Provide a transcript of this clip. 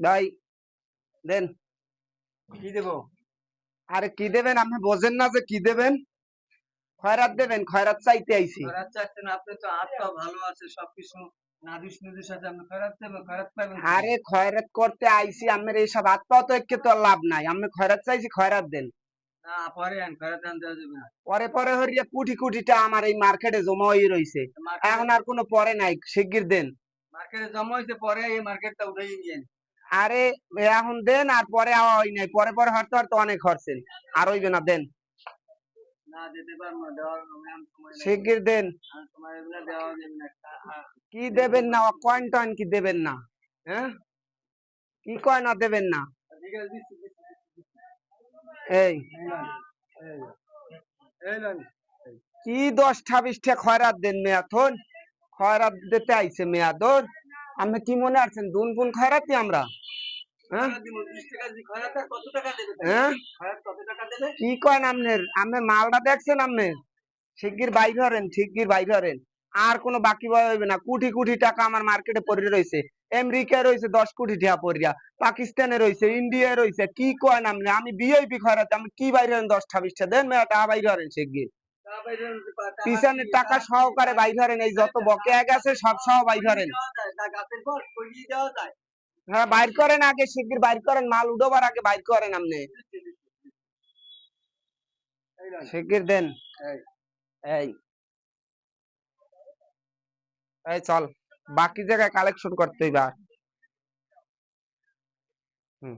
ভাই দেন। কি দেবো? আরে কি দেবেন আপনি বোঝেন না যে কি দেবেন? খয়রাত দেবেন, খয়রাত চাইতে আইছি। খয়রাত চাচ্ছেন? আপনি তো হাত পা ভালো আছে, সবকিছু নাদুস নুদুস আছে, আপনি খয়রাত দেবেন? খয়রাত পাবেন আরে খয়রাত করতে আইছি, আমার এইসব হাত পা তো একে তো আর লাভ নাই। আমি খয়রাত চাইছি, খয়রাত দেন। না, পরে আন, খয়রাত আন দেওয়া যাবে না। পরে পরে হরিয়া কোটি কোটিটা আমার এই মার্কেটে জমা হয়ে রইছে। মার্কেটে এখন আর কোনো পরে নাই, শিগগির দেন। মার্কেটে জমা হয়েছে, পরে এই মার্কেটটা উঠাই নিয়েন। আরে এখন দেন, আর পরে হয় নাই, পরে পরে হরতে হরতে অনেক হরছেন, আর হইবে না, দেন না দিতে পারবো না, দেওয়ার সময় নাই। শিগগির দেন। সময় এগুলো দেওয়া যাবে না। কি দেবেন না? কয়েন টয়েন কি দেবেন না? হ্যাঁ, কি কয় না দেবেন না? ঠিক আছে, দিচ্ছি দিচ্ছি দিচ্ছি। এই এই এই লন। কি 10টা 20টা খয়রাত দেন মেয়াথন? খয়রাত দিতে আইছে মেয়াদর। আপনি কি মনে আছেন দুন পুন খয়রাতি আমরা? হ্যাঁ খয়রাত দিব 20 টাকা দি, খয়রাত আর কত টাকা দেবে তাহলে? হ্যাঁ, খয়রাত কত টাকা দেবে? কি কয়েন আপনার? আপনার মালটা দেখছেন আপনি? শিগগির বাইর হরেন, শিগগির বাইর হরেন। আর কোনো বাকি বয় হইবে না। কোটি কোটি টাকা আমার মার্কেটে পড়ে রয়েছে। আমেরিকায় রয়েছে 10 কোটি টাকা পড়িয়া, পাকিস্তানে রয়েছে, ইন্ডিয়ায় রয়েছে। কি কয় নাম? আমি ভিআইপি খয়রাতে, আমি কি বাইরে হরেন? 10টা 20টা দেন মেয়া, টাকা বাইরে হরেন শিগগির। টাকা পাইবেন, টাকা কি পিছনের টাকা সহকারে বাইর হরেন, এই যত বকেয়া গেছে সব সহ বাইর হরেন। দেওয়া যায়? তা গাছের পর কইয়ে দেওয়া যায়? হ্যাঁ বাইর করেন, আগে শিগগির বাইর করেন, মাল উঠোবার আগে বাইর করেন আপনি। এই লন। শিগগির দেন। এই এই এই চল, বাকি জায়গায় কালেকশন করতে হইবা। হুম।